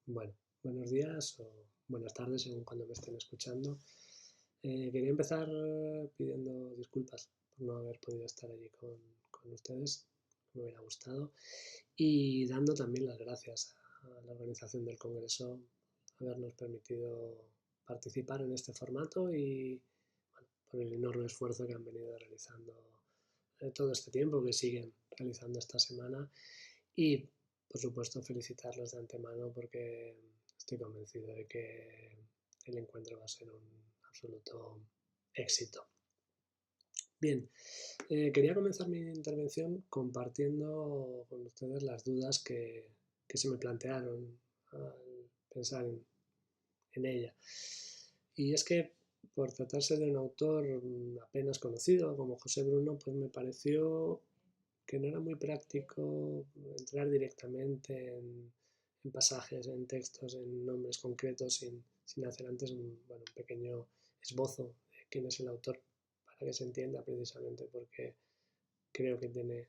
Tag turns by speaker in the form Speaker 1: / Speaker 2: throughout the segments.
Speaker 1: Bueno, buenos días o buenas tardes según cuando me estén escuchando. Quería empezar pidiendo disculpas por no haber podido estar allí con ustedes, me hubiera gustado, y dando también las gracias a la organización del Congreso habernos permitido participar en este formato y bueno, por el enorme esfuerzo que han venido realizando todo este tiempo, que siguen realizando esta semana y, por supuesto, felicitarlos de antemano porque estoy convencido de que el encuentro va a ser un absoluto éxito. Bien, quería comenzar mi intervención compartiendo con ustedes las dudas que se me plantearon al pensar en ella. Y es que por tratarse de un autor apenas conocido como José Bruno, pues me pareció que no era muy práctico entrar directamente en pasajes, en textos, en nombres concretos, sin hacer antes un pequeño esbozo de quién es el autor, para que se entienda precisamente porque creo que tiene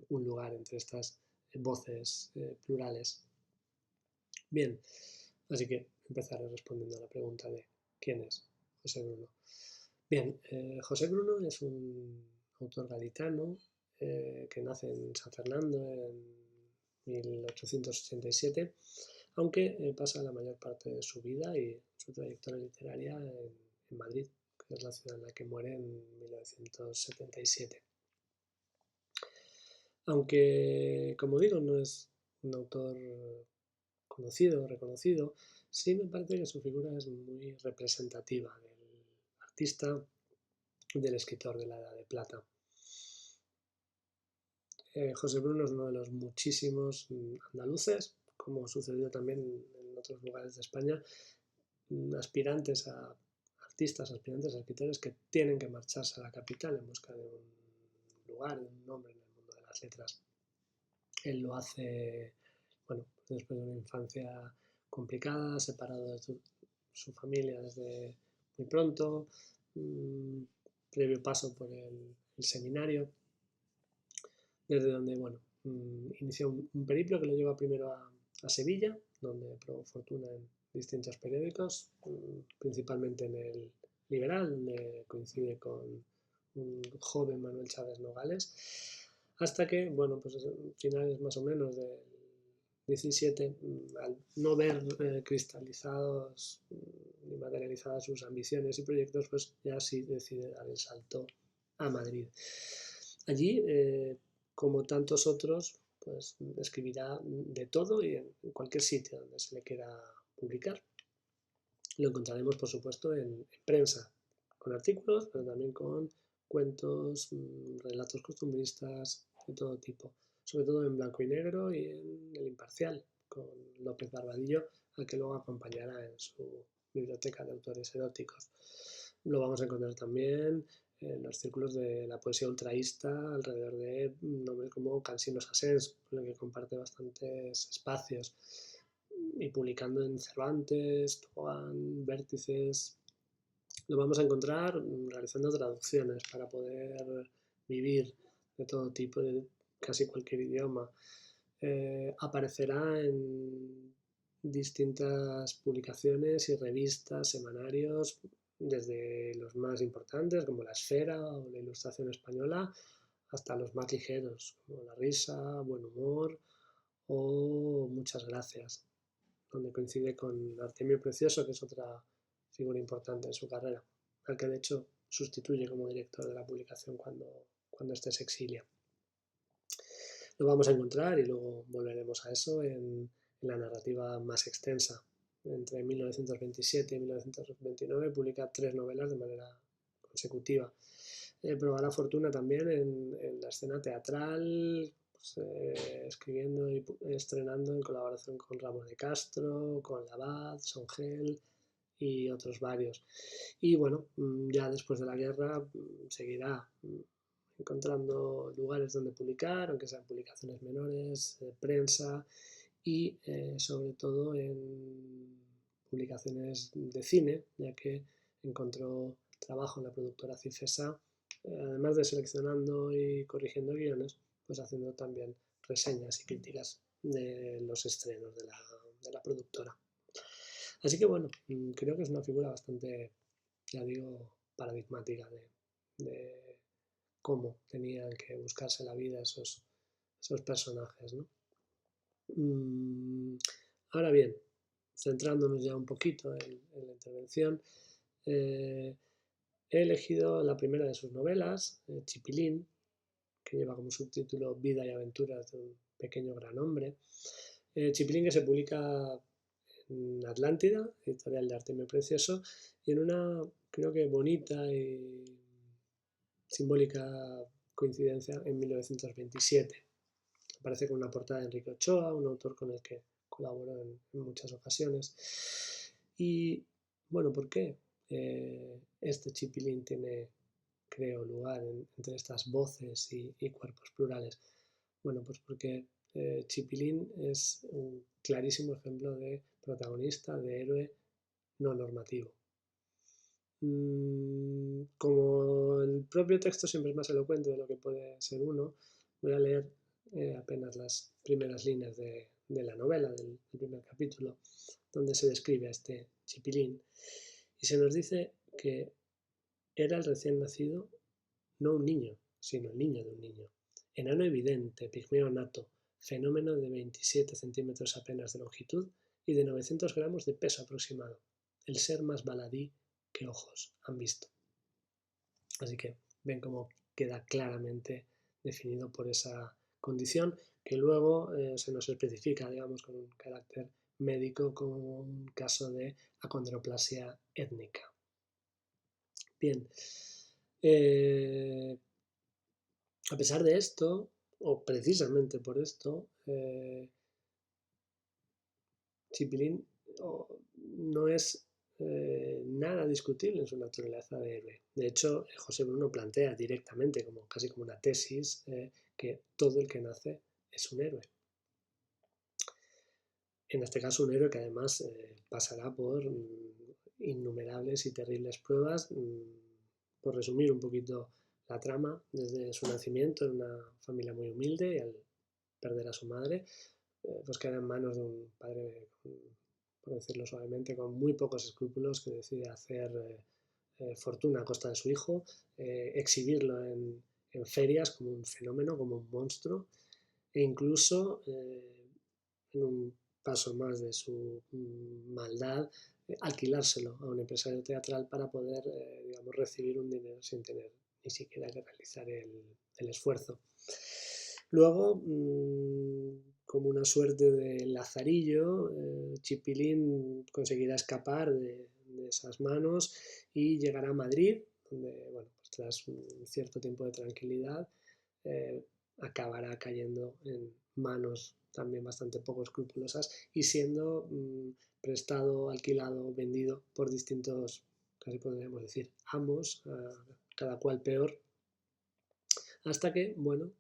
Speaker 1: un lugar entre estas voces plurales. Bien, así que empezaré respondiendo a la pregunta de quién es José Bruno. Bien, José Bruno es un autor gaditano que nace en San Fernando en 1887, aunque pasa la mayor parte de su vida y su trayectoria literaria en Madrid, que es la ciudad en la que muere en 1977. Aunque, como digo, no es un autor conocido, reconocido, sí me parece que su figura es muy representativa del artista, del escritor de la Edad de Plata. José Bruno es uno de los muchísimos andaluces, como sucedió también en otros lugares de España, aspirantes a artistas, aspirantes a escritores que tienen que marcharse a la capital en busca de un lugar, de un nombre en el mundo de las letras. Él lo hace, bueno, después de una infancia complicada, separado de su familia desde muy pronto, previo paso por el seminario, desde donde, bueno, inició un periplo que lo lleva primero a Sevilla, donde probó fortuna en distintos periódicos, principalmente en el Liberal, donde coincide con un joven Manuel Chávez Nogales, hasta que, bueno, pues finales más o menos del 17, al no ver cristalizados ni materializadas sus ambiciones y proyectos, pues ya sí decide dar el salto a Madrid. Allí, como tantos otros, pues escribirá de todo y en cualquier sitio donde se le quiera publicar. Lo encontraremos, por supuesto, en prensa, con artículos, pero también con cuentos, relatos costumbristas de todo tipo, sobre todo en blanco y negro y en El Imparcial, con López Barbadillo, al que luego acompañará en su biblioteca de autores eróticos. Lo vamos a encontrar también en los círculos de la poesía ultraísta alrededor de nombres como Cansinos Asens, con el que comparte bastantes espacios, y publicando en Cervantes, Tuan, Vértices. Lo vamos a encontrar realizando traducciones para poder vivir de todo tipo, de casi cualquier idioma. Aparecerá en distintas publicaciones y revistas, semanarios, desde los más importantes como La Esfera o La Ilustración Española, hasta los más ligeros como La Risa, Buen Humor o Muchas Gracias, donde coincide con Artemio Precioso, que es otra figura importante en su carrera, al que de hecho sustituye como director de la publicación cuando éste se exilia. Lo vamos a encontrar, y luego volveremos a eso, en la narrativa más extensa. Entre 1927 y 1929 publica 3 novelas de manera consecutiva. Probará fortuna también en la escena teatral, pues, escribiendo y estrenando en colaboración con Ramos de Castro, con Labat, Songel y otros varios. Y bueno, ya después de la guerra seguirá encontrando lugares donde publicar, aunque sean publicaciones menores, prensa y sobre todo en publicaciones de cine, ya que encontró trabajo en la productora Cifesa, además de seleccionando y corrigiendo guiones, pues haciendo también reseñas y críticas de los estrenos de la productora. Así que bueno, creo que es una figura bastante, ya digo, paradigmática de cómo tenían que buscarse la vida esos personajes, ¿no? Ahora bien, centrándonos ya un poquito en la intervención, he elegido la primera de sus novelas, Chipilín, que lleva como subtítulo Vida y aventuras de un pequeño gran hombre. Chipilín, que se publica en Atlántida, editorial de Artemio Precioso, y en una, creo que bonita y simbólica coincidencia, en 1927. Aparece con una portada de Enrique Ochoa, un autor con el que colaboró en muchas ocasiones. Y bueno, ¿por qué este Chipilín tiene, creo, lugar entre estas voces y cuerpos plurales? Bueno, pues porque Chipilín es un clarísimo ejemplo de protagonista, de héroe no normativo. Como el propio texto siempre es más elocuente de lo que puede ser uno, voy a leer apenas las primeras líneas de la novela, del primer capítulo, donde se describe a este Chipilín y se nos dice que era el recién nacido, no un niño, sino el niño de un niño. Enano evidente, pigmeo nato, fenómeno de 27 centímetros apenas de longitud y de 900 gramos de peso aproximado. El ser más baladí que ojos han visto. Así que ven cómo queda claramente definido por esa condición que luego se nos especifica, digamos, con un carácter médico como un caso de acondroplasia étnica. Bien, a pesar de esto, o precisamente por esto, Chipilín no es nada discutible en su naturaleza de héroe. De hecho, José Bruno plantea directamente, casi como una tesis, que todo el que nace es un héroe. En este caso, un héroe que además pasará por innumerables y terribles pruebas. Por resumir un poquito la trama, desde su nacimiento en una familia muy humilde y al perder a su madre, pues queda en manos de un padre, por decirlo suavemente, con muy pocos escrúpulos, que decide hacer fortuna a costa de su hijo, exhibirlo en ferias como un fenómeno, como un monstruo, e incluso en un paso más de su maldad, alquilárselo a un empresario teatral para poder, digamos, recibir un dinero sin tener ni siquiera que realizar el esfuerzo. Luego, como una suerte de lazarillo, Chipilín conseguirá escapar de esas manos y llegará a Madrid, donde, bueno, pues tras un cierto tiempo de tranquilidad, acabará cayendo en manos también bastante poco escrupulosas y siendo prestado, alquilado, vendido por distintos, casi podríamos decir, amos, cada cual peor, hasta que, bueno,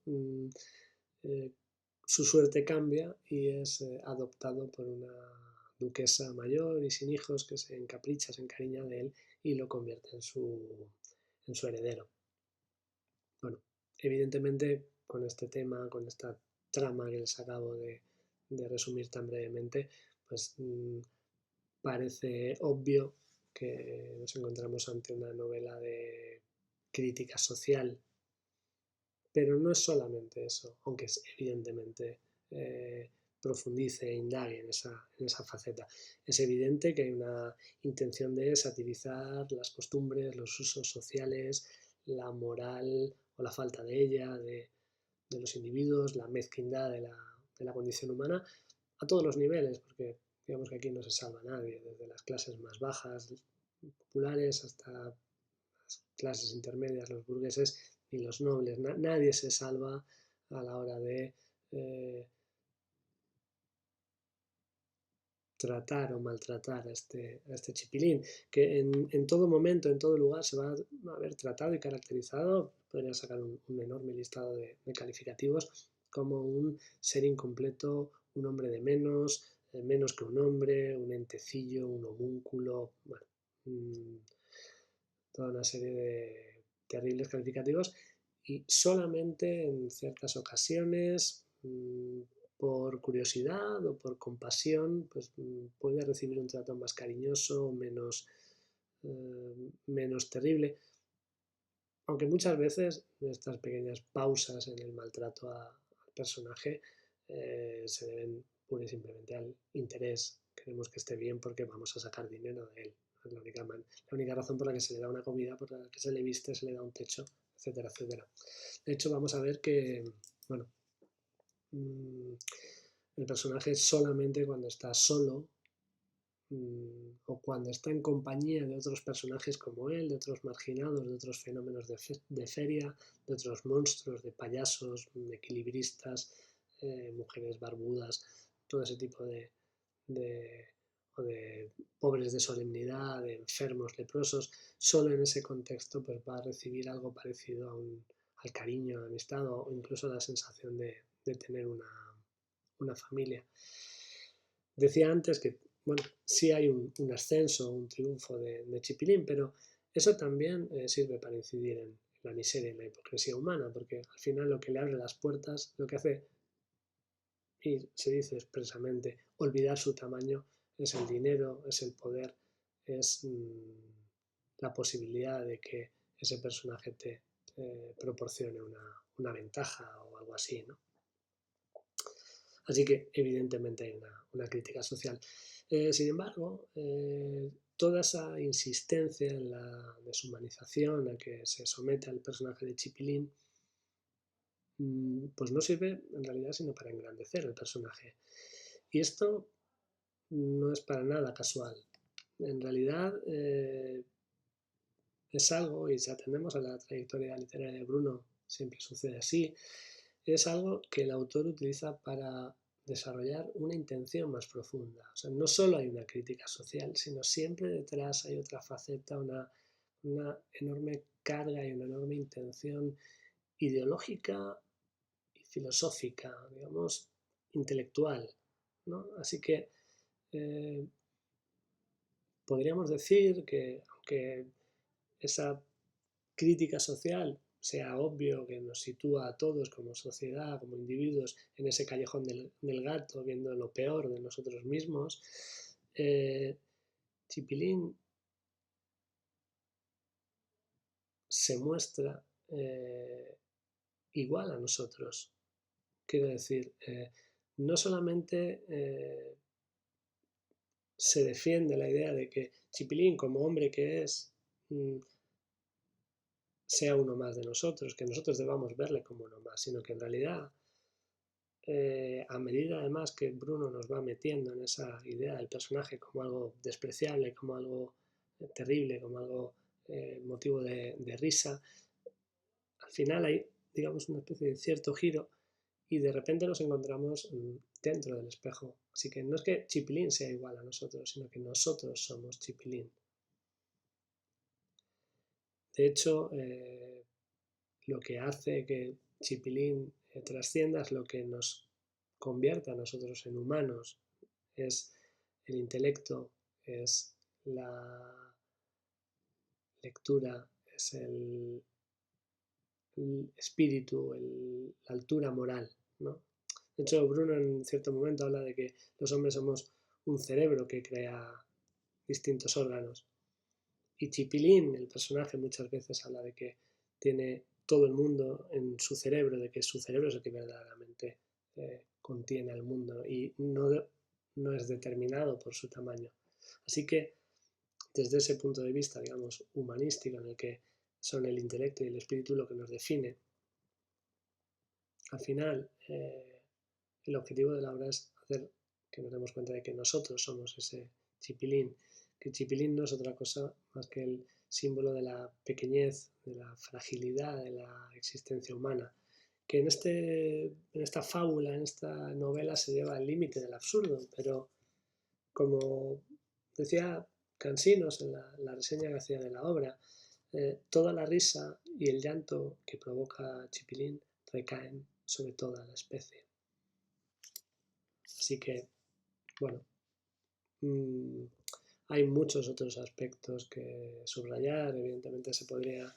Speaker 1: su suerte cambia y es adoptado por una duquesa mayor y sin hijos que se encapricha, se encariña de él y lo convierte en su heredero. Bueno, evidentemente con este tema, con esta trama que les acabo de resumir tan brevemente, pues parece obvio que nos encontramos ante una novela de crítica social, pero no es solamente eso, aunque evidentemente profundice e indague en esa faceta. Es evidente que hay una intención de satirizar las costumbres, los usos sociales, la moral o la falta de ella, de los individuos, la mezquindad de la condición humana a todos los niveles, porque digamos que aquí no se salva nadie, desde las clases más bajas, populares, hasta las clases intermedias, los burgueses y los nobles. Nadie se salva a la hora de tratar o maltratar a este Chipilín, que en todo momento, en todo lugar se va a haber tratado y caracterizado, podría sacar un enorme listado de calificativos, como un ser incompleto, un hombre de menos, menos que un hombre, un entecillo, un homúnculo, bueno, toda una serie de terribles calificativos, y solamente en ciertas ocasiones, por curiosidad o por compasión, pues puede recibir un trato más cariñoso, menos terrible. Aunque muchas veces estas pequeñas pausas en el maltrato al personaje se deben pura y simplemente al interés. Queremos que esté bien porque vamos a sacar dinero de él. Es la única razón por la que se le da una comida, por la que se le viste, se le da un techo, etcétera, etcétera. De hecho, vamos a ver que, bueno, el personaje solamente cuando está solo o cuando está en compañía de otros personajes como él, de otros marginados, de otros fenómenos de feria, de otros monstruos, de payasos, equilibristas, mujeres barbudas, todo ese tipo de pobres de solemnidad, de enfermos leprosos, solo en ese contexto pues va a recibir algo parecido al cariño, a la amistad o incluso a la sensación de tener una familia. Decía antes que, bueno, sí hay un ascenso, un triunfo de Chipilín, pero eso también sirve para incidir en la miseria y la hipocresía humana, porque al final lo que le abre las puertas, lo que hace, y se dice expresamente, olvidar su tamaño, es el dinero, es el poder, es la posibilidad de que ese personaje te proporcione una ventaja o algo así, ¿no? Así que evidentemente hay una crítica social. Sin embargo, toda esa insistencia en la deshumanización a que se somete al personaje de Chipilín, pues no sirve en realidad sino para engrandecer el personaje. Y esto no es para nada casual. En realidad es algo, y si atendemos a la trayectoria literaria de Bruno, siempre sucede así, es algo que el autor utiliza para desarrollar una intención más profunda. O sea, no solo hay una crítica social, sino siempre detrás hay otra faceta, una enorme carga y una enorme intención ideológica y filosófica, digamos, intelectual, ¿no? Así que podríamos decir que aunque esa crítica social sea obvio que nos sitúa a todos como sociedad, como individuos, en ese callejón del gato, viendo lo peor de nosotros mismos, Chipilín se muestra igual a nosotros. Quiero decir, no solamente se defiende la idea de que Chipilín, como hombre que es, sea uno más de nosotros, que nosotros debamos verle como uno más, sino que en realidad a medida además que Bruno nos va metiendo en esa idea del personaje como algo despreciable, como algo terrible, como algo motivo de risa, al final hay, digamos, una especie de cierto giro y de repente nos encontramos dentro del espejo. Así que no es que Chipilín sea igual a nosotros, sino que nosotros somos Chipilín. De hecho, lo que hace que Chipilín trascienda es lo que nos convierte a nosotros en humanos, es el intelecto, es la lectura, es el espíritu, la altura moral, ¿no? De hecho, Bruno en cierto momento habla de que los hombres somos un cerebro que crea distintos órganos. Y Chipilín, el personaje, muchas veces habla de que tiene todo el mundo en su cerebro, de que su cerebro es el que verdaderamente contiene al mundo y no es determinado por su tamaño. Así que desde ese punto de vista, digamos, humanístico, en el que son el intelecto y el espíritu lo que nos define, al final el objetivo de la obra es hacer que nos demos cuenta de que nosotros somos ese Chipilín, que Chipilín no es otra cosa más que el símbolo de la pequeñez, de la fragilidad de la existencia humana, que en esta fábula, en esta novela se lleva al límite del absurdo, pero como decía Cansinos en la reseña que hacía de la obra, toda la risa y el llanto que provoca Chipilín recaen sobre toda la especie. Así que, bueno, hay muchos otros aspectos que subrayar. Evidentemente se podría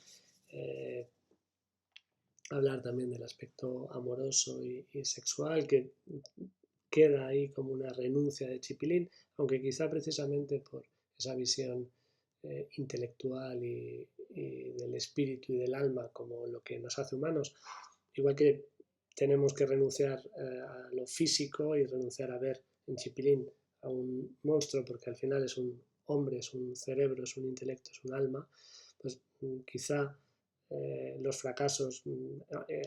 Speaker 1: hablar también del aspecto amoroso y sexual, que queda ahí como una renuncia de Chipilín, aunque quizá precisamente por esa visión intelectual y del espíritu y del alma como lo que nos hace humanos, igual que tenemos que renunciar a lo físico y renunciar a ver en Chipilín a un monstruo, porque al final es un hombre, es un cerebro, es un intelecto, es un alma, pues quizá los fracasos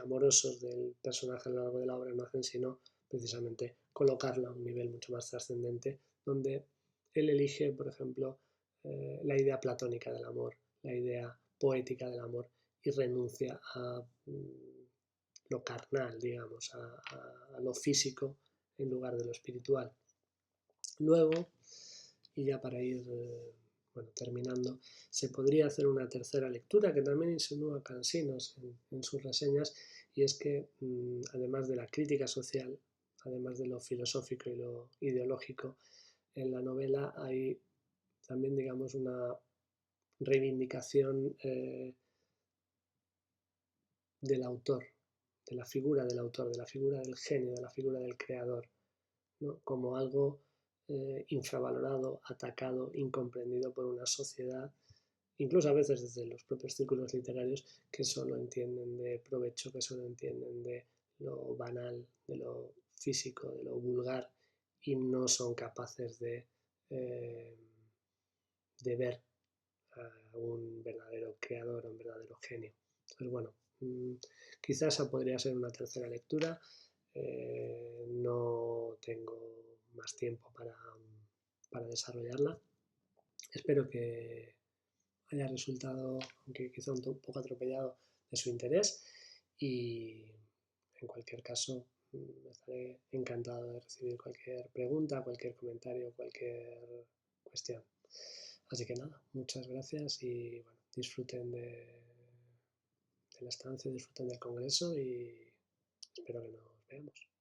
Speaker 1: amorosos del personaje a lo largo de la obra no hacen sino precisamente colocarlo a un nivel mucho más trascendente, donde él elige, por ejemplo, la idea platónica del amor, la idea poética del amor, y renuncia a lo carnal, digamos, a lo físico en lugar de lo espiritual. Luego, y ya para ir bueno, terminando, se podría hacer una tercera lectura que también insinúa Cansinos en sus reseñas, y es que además de la crítica social, además de lo filosófico y lo ideológico, en la novela hay también, digamos, una reivindicación del autor, de la figura del autor, de la figura del genio, de la figura del creador, ¿no? Como algo infravalorado, atacado, incomprendido por una sociedad, incluso a veces desde los propios círculos literarios, que solo entienden de provecho, que solo entienden de lo banal, de lo físico, de lo vulgar, y no son capaces de ver a un verdadero creador, a un verdadero genio. Entonces, bueno, quizás esa podría ser una tercera lectura. No tengo más tiempo para desarrollarla. Espero que haya resultado, aunque quizá un poco atropellado, de su interés, y en cualquier caso estaré encantado de recibir cualquier pregunta, cualquier comentario, cualquier cuestión. Así que nada, muchas gracias y bueno, disfruten de la estancia, disfruten del congreso y espero que nos veamos.